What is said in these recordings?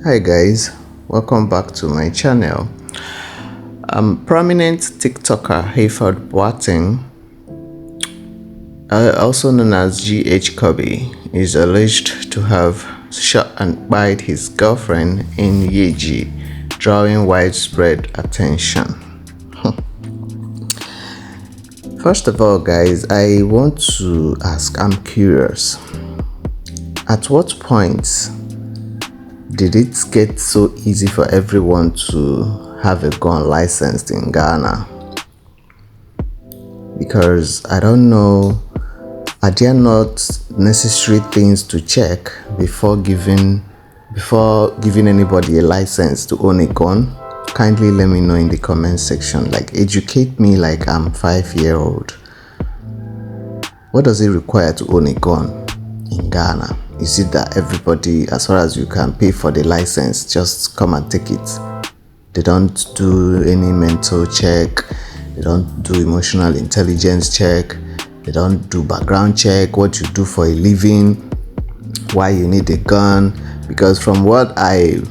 Hi guys, welcome back to my channel. Prominent TikToker Hayford Boateng, also known as GH Kobby, is alleged to have shot and bite his girlfriend in Yeji, drawing widespread attention. First of all guys, I want to ask, I'm curious, at what point did it get so easy for everyone to have a gun licensed in Ghana? Because I don't know, are there not necessary things to check before giving anybody a license to own a gun? Kindly let me know in the comment section. Like, educate me like I'm 5-year-old. What does it require to own a gun in Ghana? Is it that everybody, as far as you can pay for the license, just come and take it? They don't do any mental check, they don't do emotional intelligence check, they don't do background check, what you do for a living, why you need a gun. Because from what I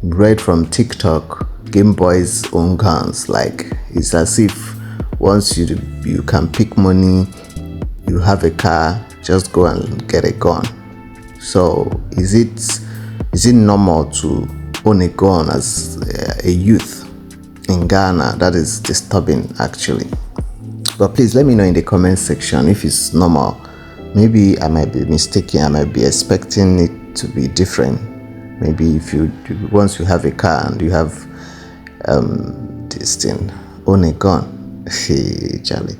read from TikTok, Game Boys own guns. Like, it's as if once you can pick money, you have a car, just go and get a gun. So is it normal to own a gun as a youth in Ghana? That is disturbing actually. But please let me know in the comment section if it's normal. Maybe I might be mistaken, I might be expecting it to be different. Maybe if once you have a car and you have this thing, own a gun. Hey Charlie,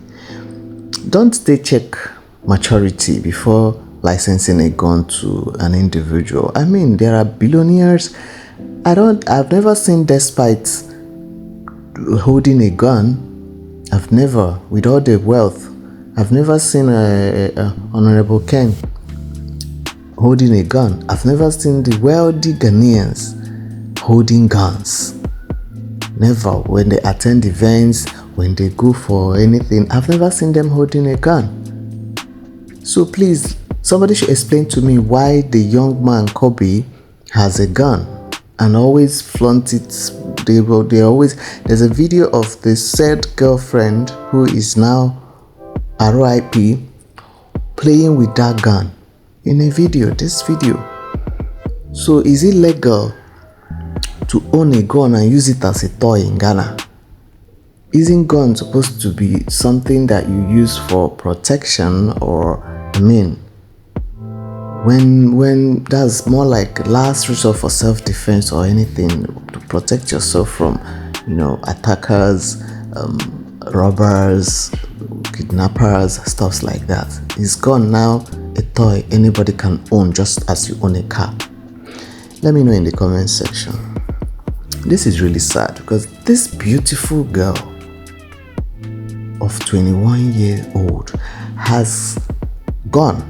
don't they check maturity before licensing a gun to an individual? I mean, there are billionaires. I've never seen, despite holding a gun, I've never, with all the wealth, I've never seen Honorable Ken holding a gun. I've never seen the wealthy Ghanaians holding guns. Never. When they attend events, when they go for anything, I've never seen them holding a gun. So please, somebody should explain to me why the young man Kobby has a gun and always flaunt it. There's a video of the said girlfriend, who is now RIP, playing with that gun in this video. So is it legal to own a gun and use it as a toy in Ghana? Isn't gun supposed to be something that you use for protection? Or, I mean, when that's more like last resort for self-defense or anything, to protect yourself from, attackers, robbers, kidnappers, stuff like that. Is gun now a toy anybody can own just as you own a car? Let me know in the comment section. This is really sad because this beautiful girl of 21 years old has gone.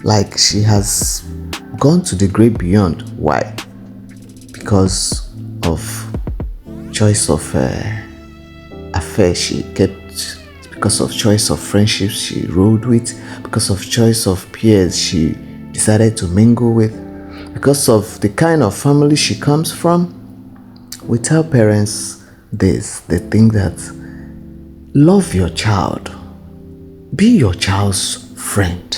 Like, she has gone to the great beyond. Why? Because of choice of affair she kept, because of choice of friendships she rode with, because of choice of peers she decided to mingle with, because of the kind of family she comes from. We tell parents this, they think that love your child, be your child's friend.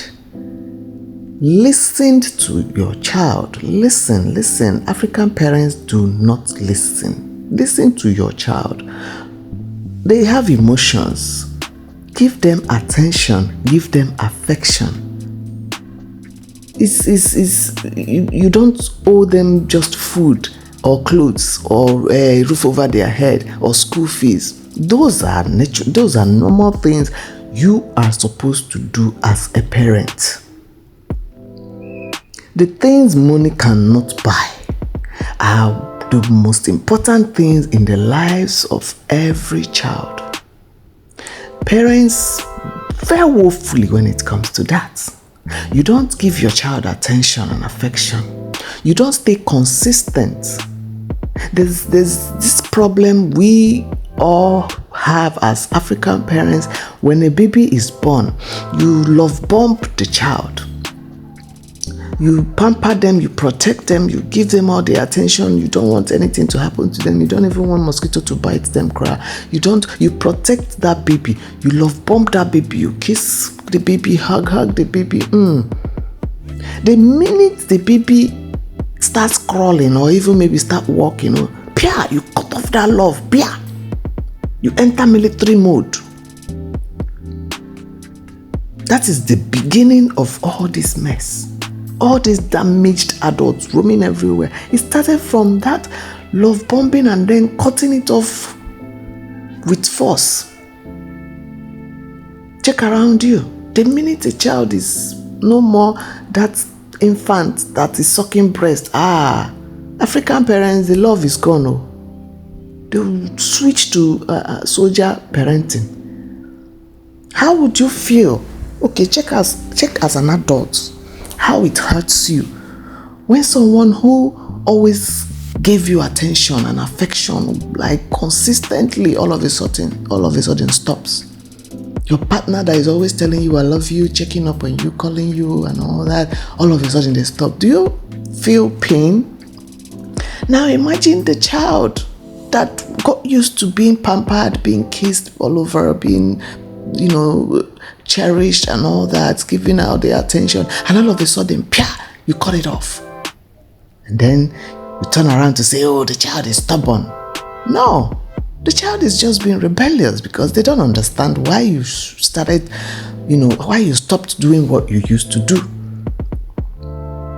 Listen to your child. Listen. African parents do not listen. Listen to your child. They have emotions. Give them attention. Give them affection. You don't owe them just food or clothes or a roof over their head or school fees. Those are normal things you are supposed to do as a parent. The things money cannot buy are the most important things in the lives of every child. Parents fare woefully when it comes to that. You don't give your child attention and affection. You don't stay consistent. There's this problem we all have as African parents. When a baby is born, you love bomb the child. You pamper them, you protect them, you give them all the attention. You don't want anything to happen to them. You don't even want mosquito to bite them, cry. You protect that baby. You love bomb that baby. You kiss the baby, hug the baby. The minute the baby starts crawling or even maybe start walking, you cut off that love. You enter military mode. That is the beginning of all this mess. All these damaged adults roaming everywhere. It started from that love bombing and then cutting it off with force. Check around you. The minute a child is no more that infant that is sucking breast, African parents, the love is gone. They will switch to soldier parenting. How would you feel? Okay, check as an adult how it hurts you when someone who always gave you attention and affection, like consistently, all of a sudden stops. Your partner that is always telling you I love you, checking up on you, calling you and all that, all of a sudden they stop. Do you feel pain? Now imagine the child that got used to being pampered, being kissed all over, being, cherished and all that, giving out the attention, and all of a sudden, you cut it off. And then you turn around to say, the child is stubborn. No, the child is just being rebellious because they don't understand why you started, why you stopped doing what you used to do.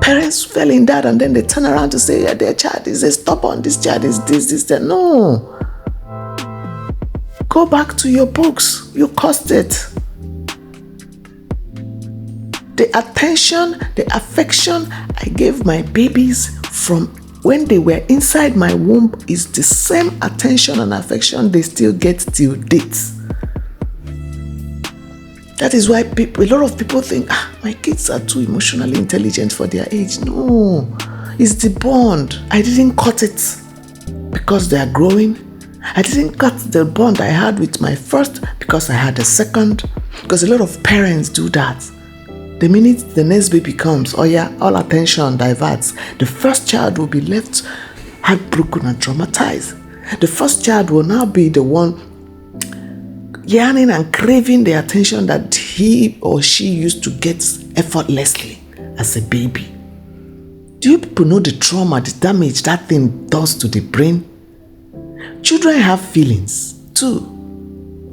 Parents fell in that and then they turn around to say, their child is stubborn, this child is this, that. No. Go back to your books. You caused it. The attention, the affection I gave my babies from when they were inside my womb is the same attention and affection they still get till date. That is why a lot of people think, my kids are too emotionally intelligent for their age. No, it's the bond. I didn't cut it because they are growing. I didn't cut the bond I had with my first because I had a second. Because a lot of parents do that. The minute the next baby comes, all attention diverts. The first child will be left heartbroken and traumatized. The first child will now be the one yearning and craving the attention that he or she used to get effortlessly as a baby. Do you people know the trauma, the damage that thing does to the brain? Children have feelings too.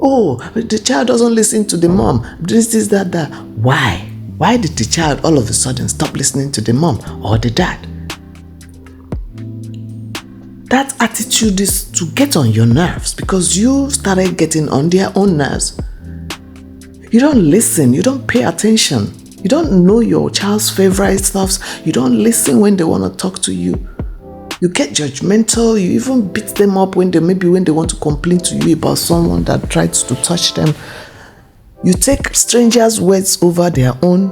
The child doesn't listen to the mom. This, that. Why? Why did the child all of a sudden stop listening to the mom or the dad? That attitude is to get on your nerves because you started getting on their own nerves. You don't listen. You don't pay attention. You don't know your child's favorite stuffs. You don't listen when they want to talk to you. You get judgmental. You even beat them up when they want to complain to you about someone that tries to touch them. You take strangers' words over their own.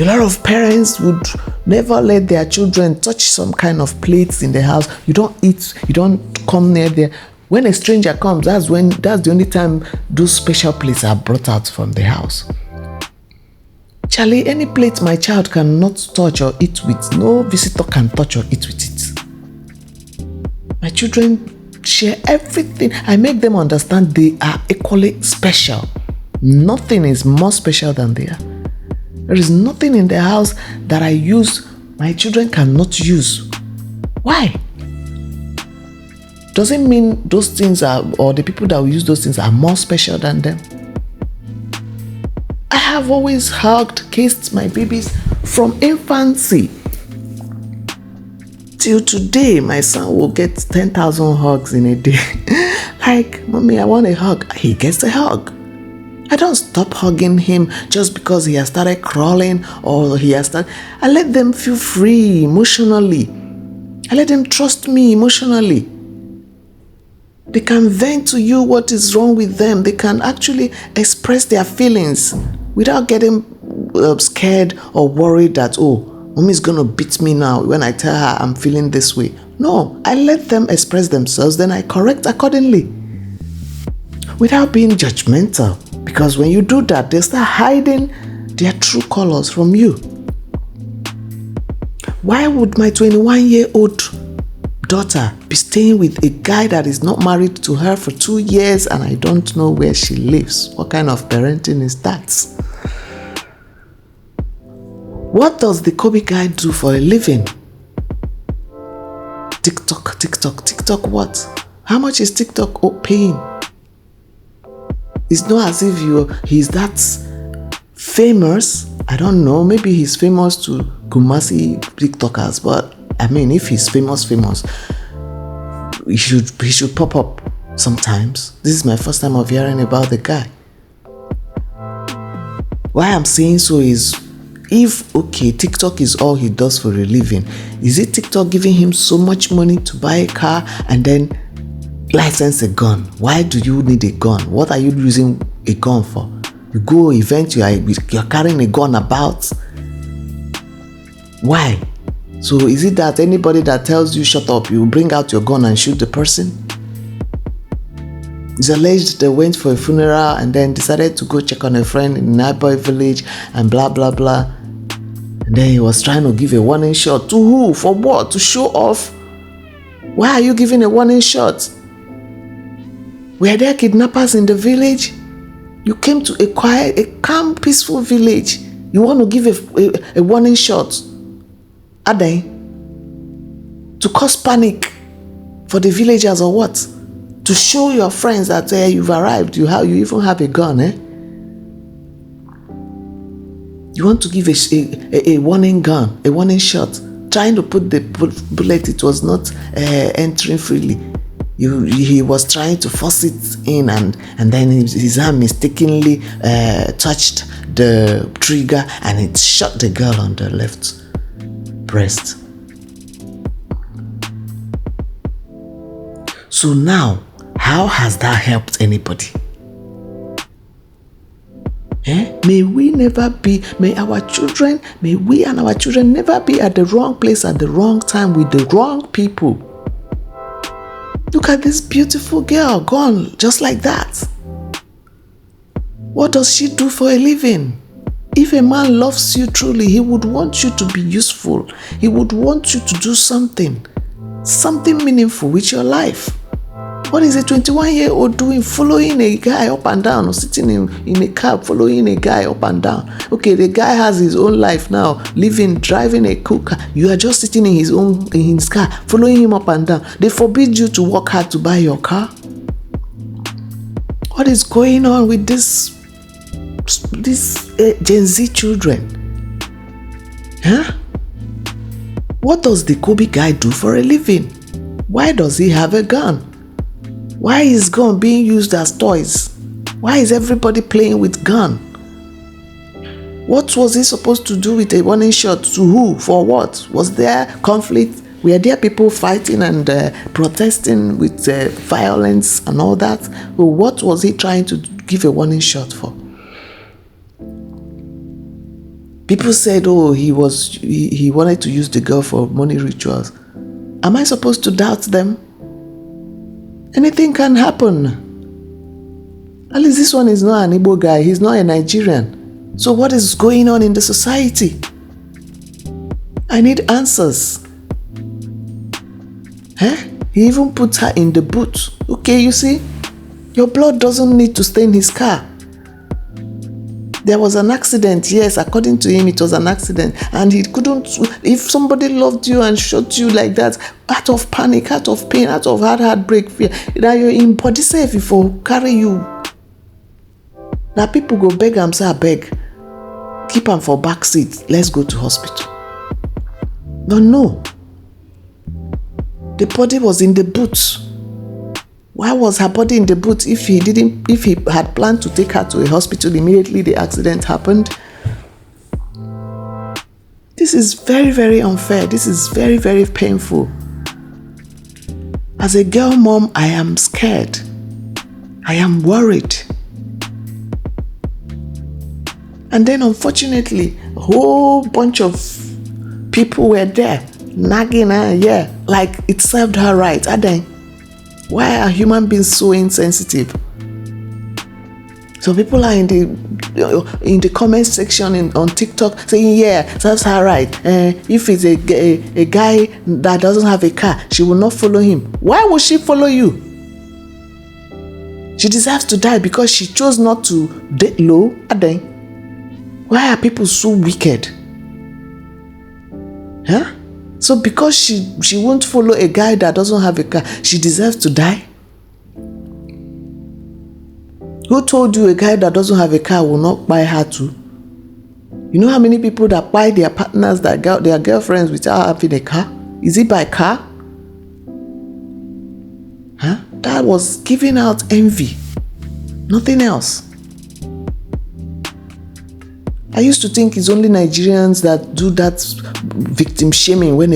A lot of parents would never let their children touch some kind of plates in the house. You don't eat, you don't come near there. When a stranger comes, that's the only time those special plates are brought out from the house. Charlie, any plate my child cannot touch or eat with, no visitor can touch or eat with it. My children share everything. I make them understand they are equally special. Nothing is more special than they are. There is nothing in the house that I use my children cannot use. Why? Doesn't mean those things or the people that will use those things are more special than them. I have always hugged, kissed my babies from infancy. Till today, my son will get 10,000 hugs in a day. Like, mommy, I want a hug. He gets a hug. I don't stop hugging him just because he has started crawling or I let them feel free emotionally. I let them trust me emotionally. They can vent to you what is wrong with them. They can actually express their feelings without getting scared or worried that, mommy's going to beat me now when I tell her I'm feeling this way. No, I let them express themselves, then I correct accordingly. Without being judgmental. Because when you do that, they start hiding their true colors from you. Why would my 21-year-old daughter be staying with a guy that is not married to her for 2 years and I don't know where she lives? What kind of parenting is that? What does the Kobby guy do for a living? TikTok what? How much is TikTok paying? It's not as if he's that famous. I don't know, maybe he's famous to Kumasi TikTokers, but I mean, if he's famous, he should pop up sometimes. This is my first time of hearing about the guy. Why I'm saying so is, if, okay, TikTok is all he does for a living, is it TikTok giving him so much money to buy a car and then license a gun? Why do you need a gun? What are you using a gun for? You go event, you're carrying a gun about. Why? So is it that anybody that tells you shut up, you bring out your gun and shoot the person? It's alleged they went for a funeral and then decided to go check on a friend in a neighboring village and blah blah blah. And then he was trying to give a warning shot. To who? For what? To show off? Why are you giving a warning shot? Were there kidnappers in the village? You came to a quiet, a calm, peaceful village. You want to give a warning shot? Are they? To cause panic for the villagers or what? To show your friends that you've arrived, you even have a gun, eh? You want to give a warning gun, a warning shot, trying to put the bullet, it was not entering freely. He was trying to force it in, and then his hand mistakenly touched the trigger and it shot the girl on the left breast. So now, how has that helped anybody? May we and our children never be at the wrong place at the wrong time with the wrong people. Look at this beautiful girl gone just like that. What does she do for a living? If a man loves you truly, he would want you to be useful. He would want you to do something meaningful with your life. What is a 21-year-old doing, following a guy up and down, or sitting in a cab following a guy up and down? Okay, the guy has his own life now, driving a cool car. You are just sitting in his car, following him up and down. They forbid you to work hard to buy your car. What is going on with these Gen Z children? What does the Kobby guy do for a living? Why does he have a gun? Why is gun being used as toys? Why is everybody playing with gun? What was he supposed to do with a warning shot? To who? For what? Was there conflict? Were there people fighting and protesting with violence and all that? Well, what was he trying to give a warning shot for? People said, oh, he wanted to use the girl for money rituals. Am I supposed to doubt them? Anything can happen. At least this one is not an Igbo guy. He's not a Nigerian. So what is going on in the society? I need answers. He even put her in the boot. Okay, you see, your blood doesn't need to stay in his car. There was an accident. Yes, according to him, it was an accident. And he couldn't, if somebody loved you and shot you like that, out of panic, out of pain, out of heartbreak, fear, that you're in body safe if I carry you. Now people go beg and say, I beg, keep him for back seat. Let's go to hospital. But no. The body was in the boot. Why was her body in the boot if he had planned to take her to a hospital immediately the accident happened? This is very, very unfair. This is very, very painful. As a girl mom, I am scared. I am worried. And then unfortunately, a whole bunch of people were there, nagging her, like it served her right. Why are human beings so insensitive? So people are in the in the comment section on TikTok saying, yeah, that's her right. If it's a guy that doesn't have a car, she will not follow him. Why would she follow you? She deserves to die because she chose not to date low. Why are people so wicked? Huh? So because she won't follow a guy that doesn't have a car, she deserves to die? Who told you a guy that doesn't have a car will not buy her too? You know how many people that buy their partners, their girlfriends without having a car? Is it by car? Huh? That was giving out envy. Nothing else. I used to think it's only Nigerians that do that victim shaming when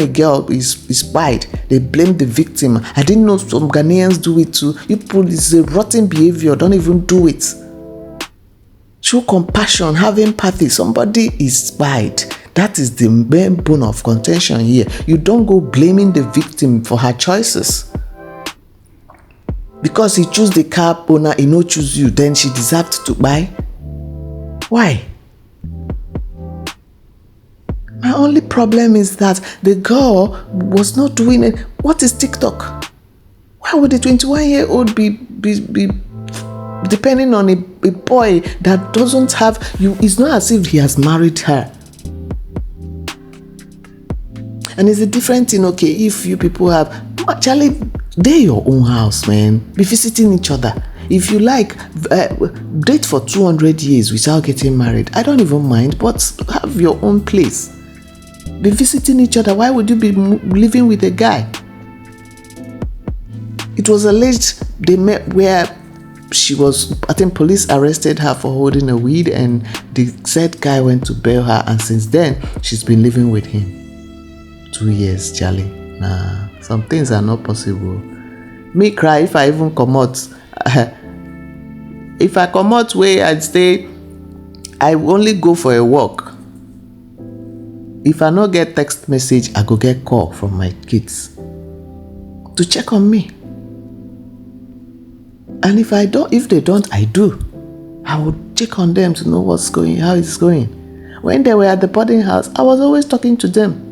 a girl is spied. They blame the victim. I didn't know some Ghanaians do it too. It's a rotten behavior. Don't even do it. Show compassion, have empathy. Somebody is spied. That is the main bone of contention here. You don't go blaming the victim for her choices. Because he chose the car owner, he no choose you, then she deserved to buy. Why? My only problem is that the girl was not doing it. What is TikTok? Why would a 21-year-old be depending on a boy that doesn't have you? It's not as if he has married her. And it's a different thing, okay, if you people have, actually, they're your own house, man. Be visiting each other. If you like, date for 200 years without getting married. I don't even mind, but have your own place. Be visiting each other. Why would you be living with a guy? It was alleged they met where she was, I think police arrested her for holding a weed, and the said guy went to bail her, and since then, she's been living with him. 2 years, Charlie. Nah, some things are not possible. Me cry if I even come out. If I come out where I'd stay, I only go for a walk. If I not get text message, I go get call from my kids to check on me. And if they don't, I do. I would check on them to know how it's going. When they were at the boarding house, I was always talking to them.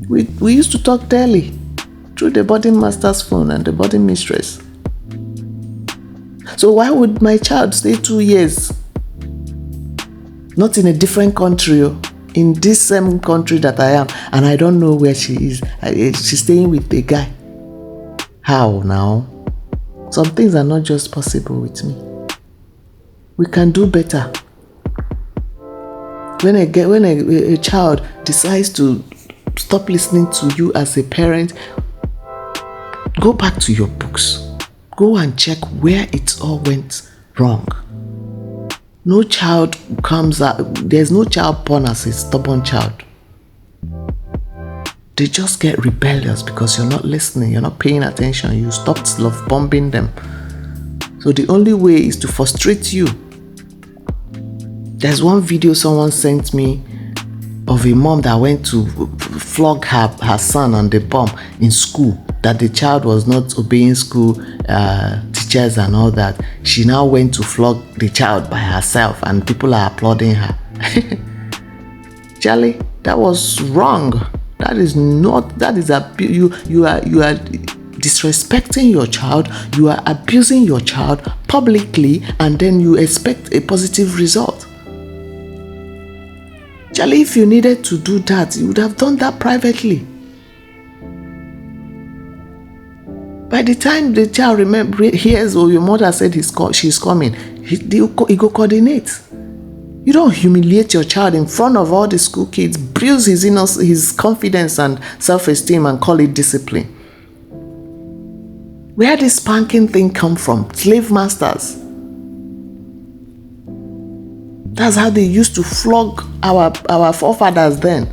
We used to talk daily through the boarding master's phone and the boarding mistress. So why would my child stay 2 years? Not in a different country, in this same country that I am, and I don't know where she is. She's staying with a guy. How now? Some things are not just possible with me. We can do better. When a child decides to stop listening to you as a parent, go back to your books. Go and check where it all went wrong. No child comes out, there's no child born as a stubborn child. They just get rebellious because you're not listening, you're not paying attention, you stopped love bombing them. So the only way is to frustrate you. There's one video someone sent me of a mom that went to flog her son on the bum in school, that the child was not obeying school teachers and all that. She now went to flog the child by herself and people are applauding her. Charlie, that was wrong. You are disrespecting your child, you are abusing your child publicly, and then you expect a positive result. Charlie, if you needed to do that, you would have done that privately. By the time the child hears, your mother said she's coming, he go coordinate. You don't humiliate your child in front of all the school kids, bruise his confidence and self-esteem and call it discipline. Where did spanking thing come from? Slave masters. That's how they used to flog our forefathers then.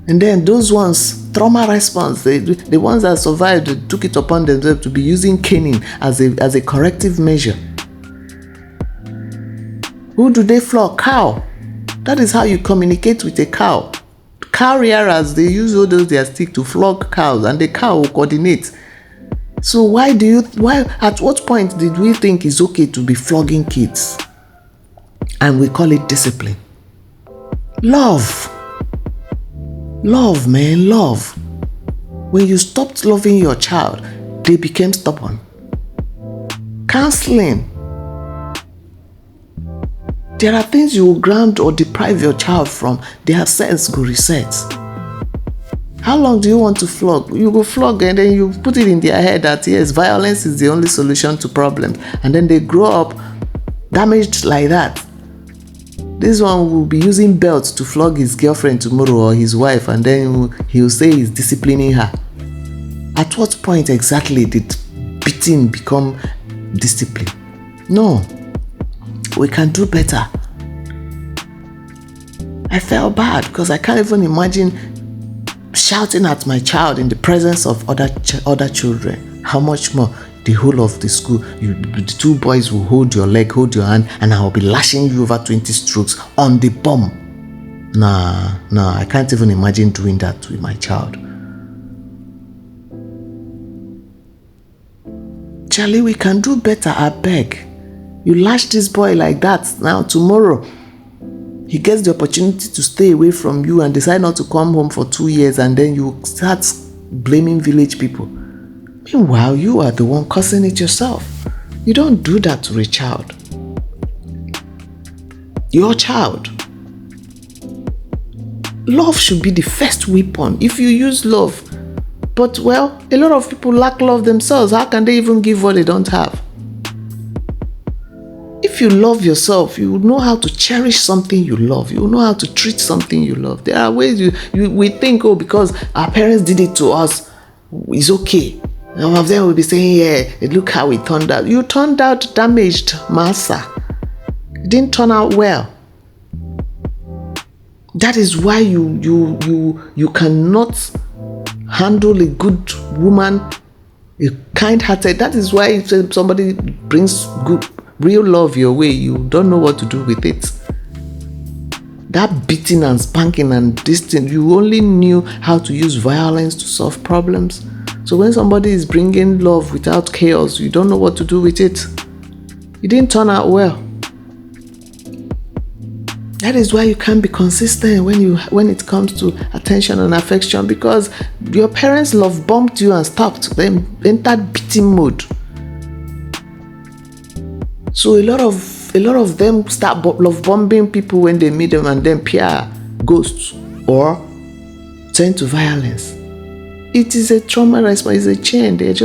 And then those ones, trauma response, the ones that survived, they took it upon themselves to be using caning as a corrective measure. Who do they flog? Cow. That is how you communicate with a cow. Cow rearers, they use all those their stick to flog cows, and the cow will coordinate. So at what point did we think it's okay to be flogging kids? And we call it discipline. Love, man, love. When you stopped loving your child, they became stubborn. Counseling. There are things you will ground or deprive your child from. Their sense go reset. How long do you want to flog? You go flog and then you put it in their head that yes, violence is the only solution to problems. And then they grow up damaged like that. This one will be using belts to flog his girlfriend tomorrow or his wife, and then he'll say he's disciplining her. At what point exactly did beating become discipline? No. We can do better. I felt bad because I can't even imagine shouting at my child in the presence of other children. How much more the whole of the school, the two boys will hold your leg, hold your hand, and I will be lashing you over 20 strokes on the bum. Nah, I can't even imagine doing that with my child. Charlie, we can do better, I beg. You lash this boy like that, now tomorrow he gets the opportunity to stay away from you and decide not to come home for 2 years, and then you start blaming village people. Meanwhile, you are the one causing it yourself. You don't do that to a child. Your child. Love should be the first weapon. If you use love, but well, a lot of people lack love themselves. How can they even give what they don't have? If you love yourself, you know how to cherish something you love. You know how to treat something you love. There are ways we think, because our parents did it to us, it's okay. Some of them will be saying, yeah, look how it turned out. You turned out damaged, Massa. It didn't turn out well. That is why you cannot handle a good woman, a kind-hearted. That is why if somebody brings real love your way, you don't know what to do with it. That beating and spanking and this thing, you only knew how to use violence to solve problems. So when somebody is bringing love without chaos, you don't know what to do with it. It didn't turn out well. That is why you can't be consistent when it comes to attention and affection, because your parents love bombed you and stopped. Then entered beating mode. So a lot of them start love bombing people when they meet them, and then ghosts or turn to violence. It is a trauma response. It's a chain. It's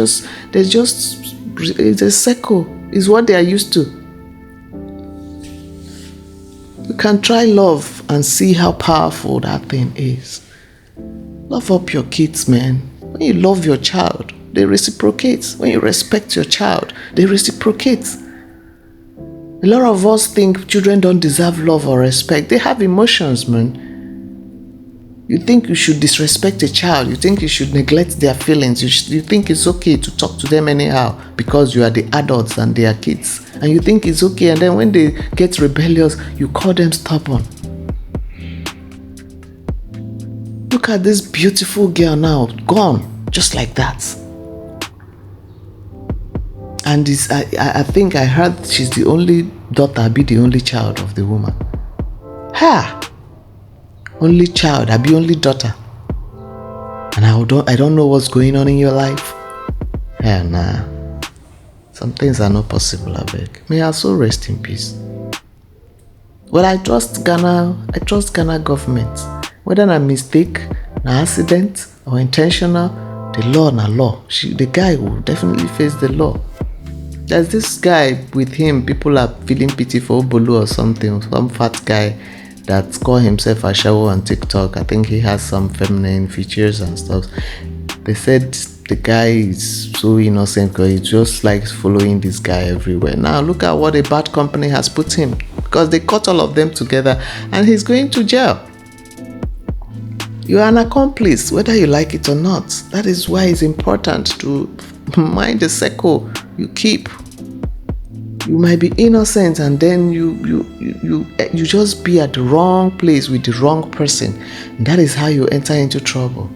a circle. It's what they are used to. You can try love and see how powerful that thing is. Love up your kids, man. When you love your child, they reciprocate. When you respect your child, they reciprocate. A lot of us think children don't deserve love or respect. They have emotions, man. You think you should disrespect a child. You think you should neglect their feelings. You think it's okay to talk to them anyhow because you are the adults and they are kids. And you think it's okay, and then when they get rebellious, you call them stubborn. Look at this beautiful girl now, gone, just like that. And I think I heard she's the only daughter, be the only child of the woman. Only child, I be only daughter. And I don't know what's going on in your life. Nah. Some things are not possible, I beg. May our soul rest in peace. Well, I trust Ghana government. Whether a mistake, an accident, or intentional, the law na law. The guy will definitely face the law. There's this guy with him, people are feeling pity for Obolu or something, some fat guy that called himself Ashawo on TikTok. I think he has some feminine features and stuff. They said the guy is so innocent because he just likes following this guy everywhere. Now look at what a bad company has put him, because they caught all of them together and he's going to jail. You are an accomplice, whether you like it or not. That is why it's important to mind the circle you keep. You might be innocent and then you just be at the wrong place with the wrong person. And that is how you enter into trouble.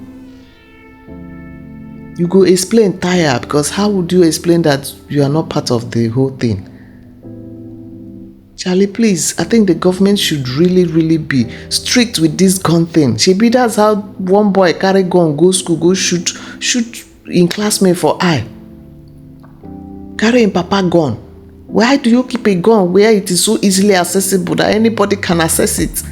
You go explain tire, because how would you explain that you are not part of the whole thing? Charlie, please, I think the government should really be strict with this gun thing. Shebi, that's how one boy carry gun, go school, go shoot in classmate for eye. Carry in papa gun. Why do you keep a gun where it is so easily accessible that anybody can access it?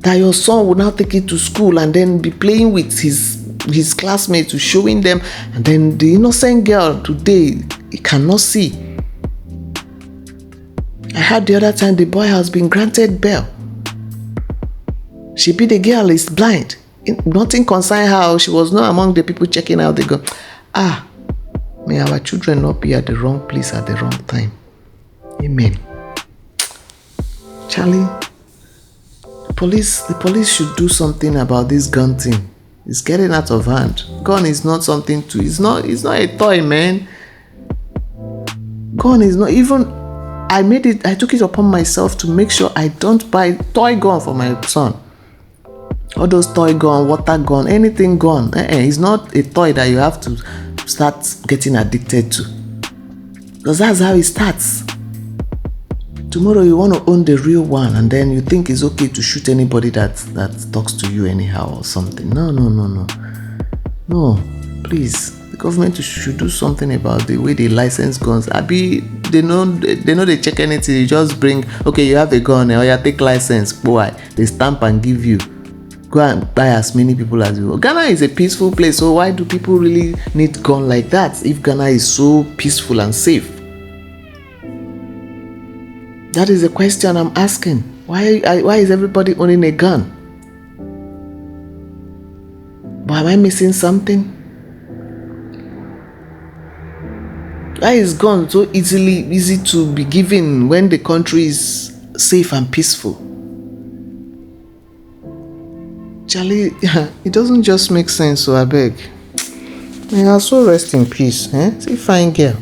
That your son will now take it to school and then be playing with his classmates, showing them, and then the innocent girl today, he cannot see. I heard the other time the boy has been granted bail. Shebi, the girl is blind. Nothing concern her. She was not among the people checking out the gun. May our children not be at the wrong place at the wrong time. Amen. Charlie, the police should do something about this gun thing. It's getting out of hand. Gun is not something to, it's not a toy, man. Gun is not even, I took it upon myself to make sure I don't buy toy gun for my son. All those toy gun, water gun, anything gun. It's not a toy that you have to start getting addicted to. Because that's how it starts. Tomorrow you want to own the real one, and then you think it's okay to shoot anybody that talks to you anyhow or something. No, please. The government should do something about the way they license guns. They know they check anything. You just bring, okay, you have a gun, or you take license, boy. They stamp and give you. Go and buy as many people as you want. Ghana is a peaceful place, so why do people really need gun like that if Ghana is so peaceful and safe? That is the question I'm asking. Why is everybody owning a gun? But am I missing something? Why is gun so easy to be given when the country is safe and peaceful? Charlie, it doesn't just make sense, so I beg. May her soul rest in peace. See, fine girl.